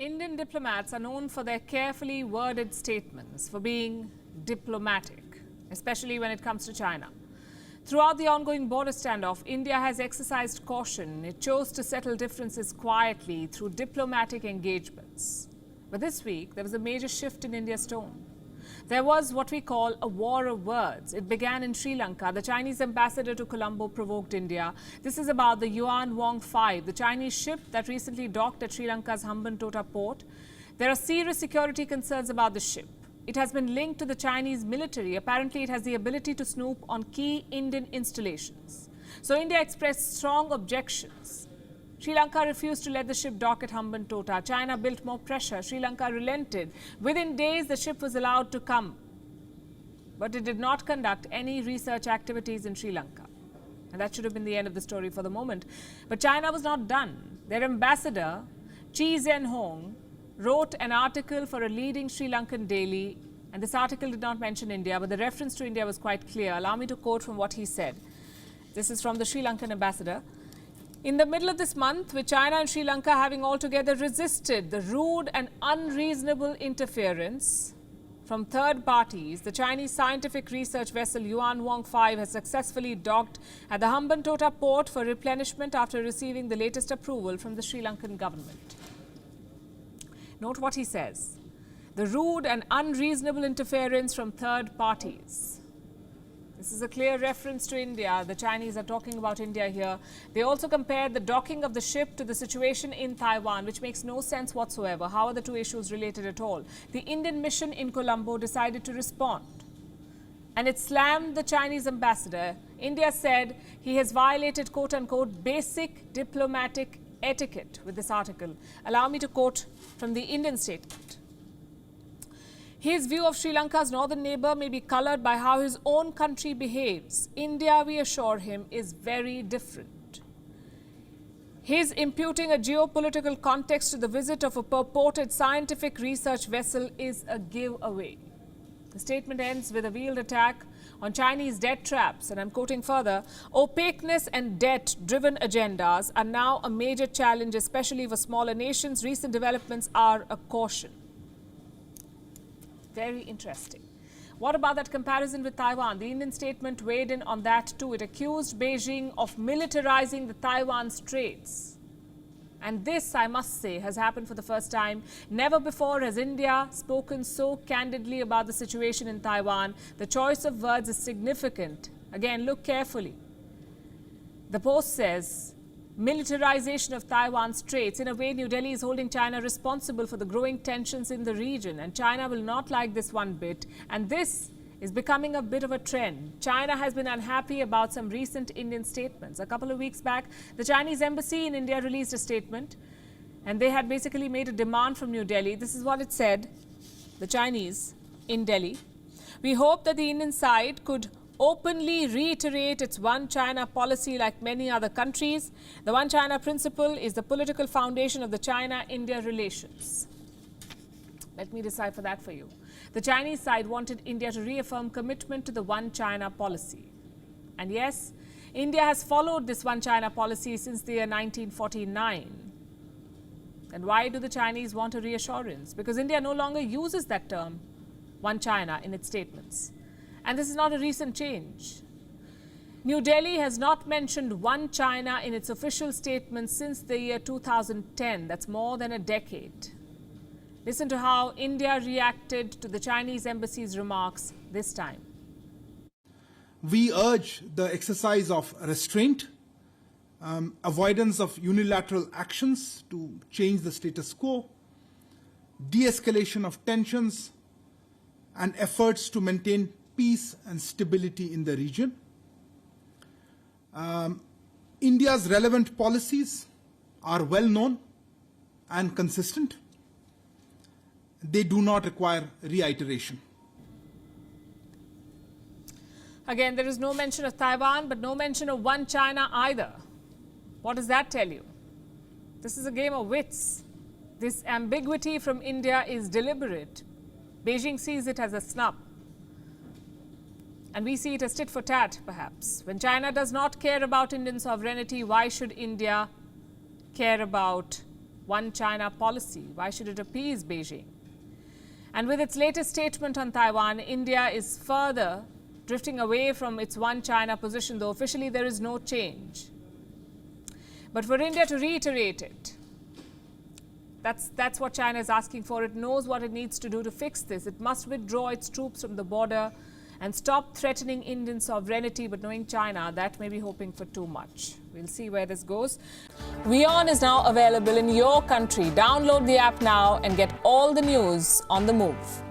Indian diplomats are known for their carefully worded statements, for being diplomatic, especially when it comes to China. Throughout the ongoing border standoff, India has exercised caution. It chose to settle differences quietly through diplomatic engagements. But this week, there was a major shift in India's tone. There was what we call a war of words. It began in Sri Lanka. The Chinese ambassador to Colombo provoked India. This is about the Yuan Wong 5, the Chinese ship that recently docked at Sri Lanka's Hambantota port. There are serious security concerns about the ship. It has been linked to the Chinese military. Apparently, it has the ability to snoop on key Indian installations. So India expressed strong objections. Sri Lanka refused to let the ship dock at Hambantota. China built more pressure. Sri Lanka relented. Within days, the ship was allowed to come. But it did not conduct any research activities in Sri Lanka. And that should have been the end of the story for the moment. But China was not done. Their ambassador, Chi Zhen-hong, wrote an article for a leading Sri Lankan daily. And this article did not mention India, but the reference to India was quite clear. Allow me to quote from what he said. This is from the Sri Lankan ambassador. In the middle of this month, with China and Sri Lanka having altogether resisted the rude and unreasonable interference from third parties, the Chinese scientific research vessel Yuan Wong 5 has successfully docked at the Hambantota port for replenishment after receiving the latest approval from the Sri Lankan government. Note what he says. The rude and unreasonable interference from third parties. This is a clear reference to India. The Chinese are talking about India here. They also compared the docking of the ship to the situation in Taiwan, which makes no sense whatsoever. How are the two issues related at all? The Indian mission in Colombo decided to respond, and it slammed the Chinese ambassador. India said he has violated, quote-unquote, basic diplomatic etiquette with this article. Allow me to quote from the Indian statement. His view of Sri Lanka's northern neighbour may be coloured by how his own country behaves. India, we assure him, is very different. His imputing a geopolitical context to the visit of a purported scientific research vessel is a giveaway. The statement ends with a veiled attack on Chinese debt traps, and I'm quoting further, opaqueness and debt-driven agendas are now a major challenge, especially for smaller nations. Recent developments are a caution. Very interesting. What about that comparison with Taiwan? The Indian statement weighed in on that too. It accused Beijing of militarizing the Taiwan Straits. And this, I must say, has happened for the first time. Never before has India spoken so candidly about the situation in Taiwan. The choice of words is significant. Again, look carefully. The Post says, militarization of Taiwan Straits. In a way, New Delhi is holding China responsible for the growing tensions in the region. And China will not like this one bit. And this is becoming a bit of a trend. China has been unhappy about some recent Indian statements. A couple of weeks back, the Chinese embassy in India released a statement. And they had basically made a demand from New Delhi. This is what it said, the Chinese in Delhi. We hope that the Indian side could openly reiterate its One China policy like many other countries. The One China principle is the political foundation of the China-India relations. Let me decipher that for you. The Chinese side wanted India to reaffirm commitment to the One China policy. And yes, India has followed this One China policy since the year 1949. And why do the Chinese want a reassurance? Because India no longer uses that term, One China, in its statements. And this is not a recent change. New Delhi has not mentioned One China in its official statements since the year 2010. That's more than a decade. Listen to how India reacted to the Chinese embassy's remarks this time. We urge the exercise of restraint, avoidance of unilateral actions to change the status quo, de-escalation of tensions, and efforts to maintain peace and stability in the region. India's relevant policies are well known and consistent. They do not require reiteration. Again, there is no mention of Taiwan, but no mention of One China either. What does that tell you? This is a game of wits. This ambiguity from India is deliberate. Beijing sees it as a snub. And we see it as tit for tat, perhaps. When China does not care about Indian sovereignty, why should India care about one China policy? Why should it appease Beijing? And with its latest statement on Taiwan, India is further drifting away from its one China position, though officially there is no change. But for India to reiterate it, that's what China is asking for. It knows what it needs to do to fix this. It must withdraw its troops from the border and stop threatening Indian sovereignty. But knowing China, that may be hoping for too much. We'll see where this goes. WION is now available in your country. Download the app now and get all the news on the move.